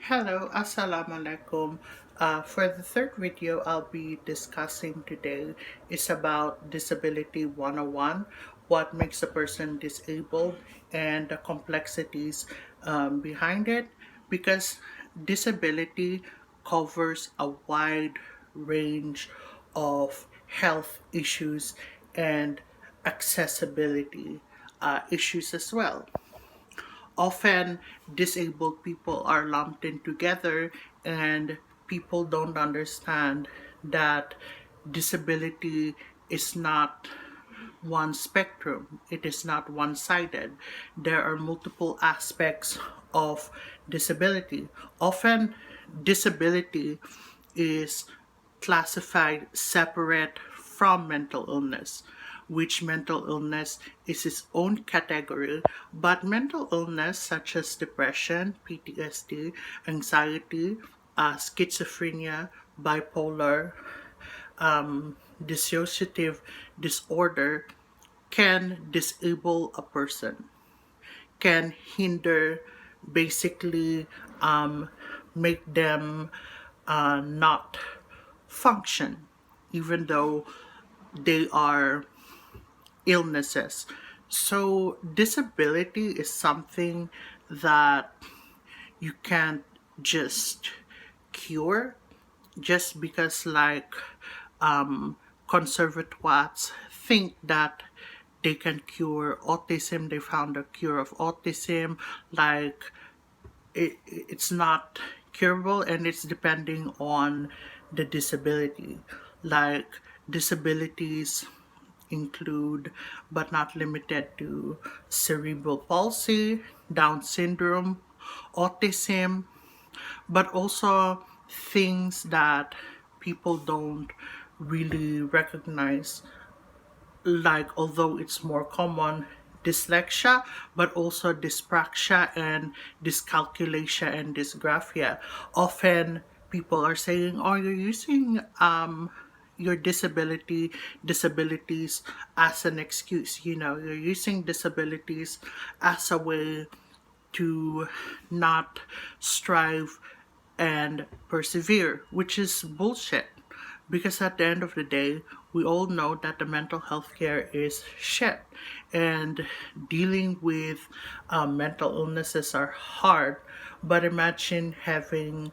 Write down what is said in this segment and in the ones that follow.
Hello, Assalamu alaikum. For the third video I'll be discussing today is about Disability 101, what makes a person disabled, and the complexities behind it, because disability covers a wide range of health issues and accessibility issues as well. Often disabled people are lumped in together, and people don't understand that disability is not one spectrum. It is not one-sided. There are multiple aspects of disability. Often disability is classified separate from mental illness, which mental illness is its own category, but mental illness such as depression, PTSD, anxiety, schizophrenia, bipolar, dissociative disorder can disable a person, can hinder, basically make them not function, even though they are illnesses. So, disability is something that you can't just cure just because, like, conservatoires think that they can cure autism. They found a cure of autism. Like, it's not curable, and it's depending on the disability. Like, disabilities include but not limited to cerebral palsy, Down syndrome, autism, but also things that people don't really recognize, like, although it's more common, dyslexia, but also dyspraxia and dyscalculia and dysgraphia. Often people are saying, oh, you're using your disabilities as an excuse. You're using disabilities as a way to not strive and persevere, which is bullshit. Because at the end of the day, we all know that the mental health care is shit. And dealing with mental illnesses are hard. But imagine having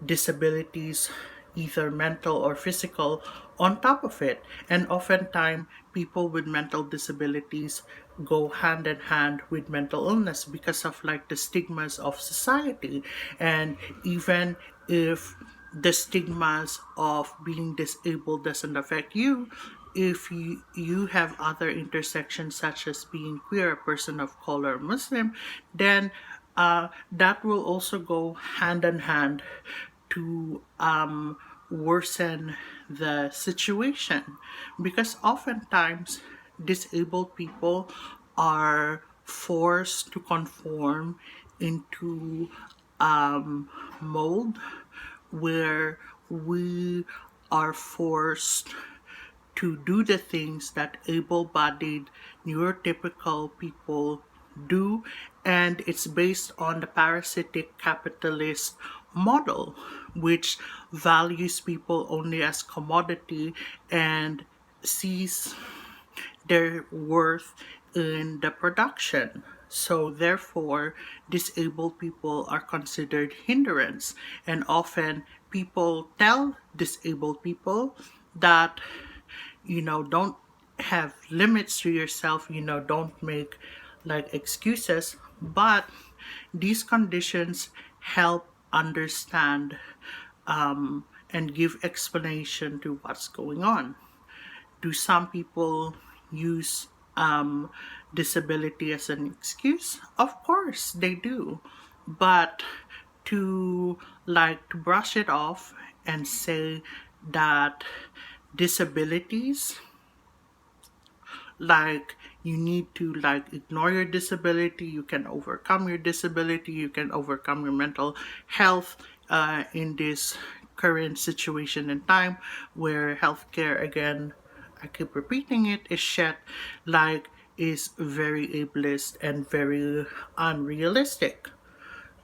disabilities, either mental or physical, on top of it. And oftentimes, people with mental disabilities go hand in hand with mental illness because of, like, the stigmas of society. And even if the stigmas of being disabled doesn't affect you, if you have other intersections such as being queer, a person of color, Muslim, then that will also go hand in hand to worsen the situation, because oftentimes disabled people are forced to conform into mold where we are forced to do the things that able-bodied neurotypical people do, and it's based on the parasitic capitalist model, which values people only as commodity and sees their worth in the production. So therefore, disabled people are considered hindrance, and often people tell disabled people that, don't have limits to yourself, don't make, like, excuses. But these conditions help understand and give explanation to what's going on. Do some people use disability as an excuse? Of course they do. But to brush it off and say that disabilities, like, you need to, like, ignore your disability, you can overcome your disability, you can overcome your mental health in this current situation and time where healthcare, again, I keep repeating it, is shit, like, is very ableist and very unrealistic.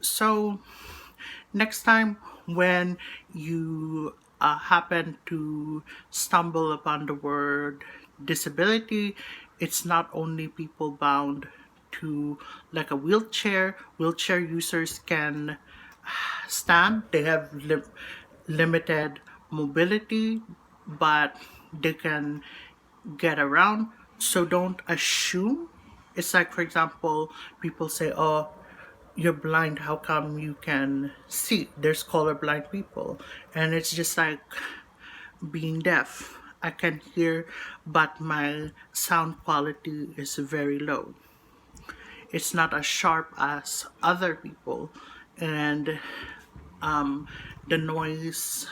So Next time when you happen to stumble upon the word disability, it's not only people bound to like a wheelchair. Wheelchair users can stand, they have limited mobility, but they can get around. So don't assume. It's like, for example, people say, oh, you're blind, how come you can see? There's colorblind people. And it's just like being deaf. I can hear, but my sound quality is very low. It's not as sharp as other people. And the noise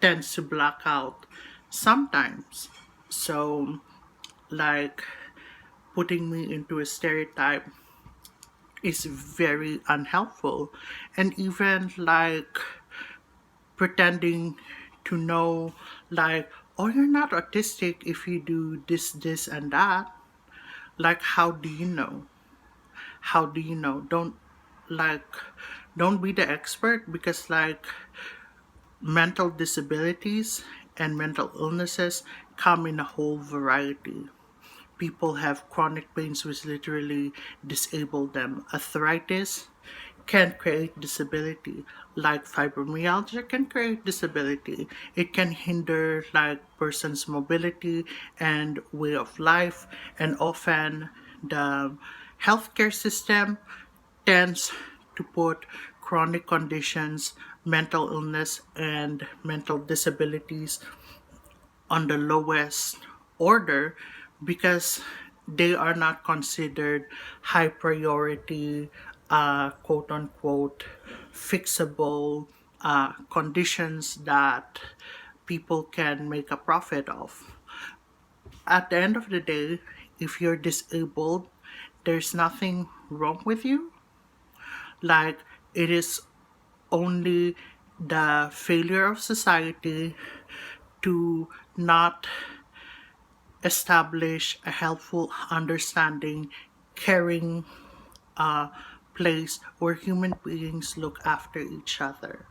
tends to block out sometimes. So, like, putting me into a stereotype is very unhelpful. And even like pretending to know, like, oh, you're not autistic if you do this, this, and that. Like, how do you know? How do you know? Like, don't be the expert, because like mental disabilities and mental illnesses come in a whole variety. People have chronic pains which literally disable them. Arthritis can create disability, like fibromyalgia can create disability. It can hinder like person's mobility and way of life, and often the healthcare system tends to put chronic conditions, mental illness, and mental disabilities on the lowest order because they are not considered high priority, quote unquote, fixable conditions that people can make a profit of. At the end of the day, if you're disabled, there's nothing wrong with you. Like, it is only the failure of society to not establish a helpful, understanding, caring place where human beings look after each other.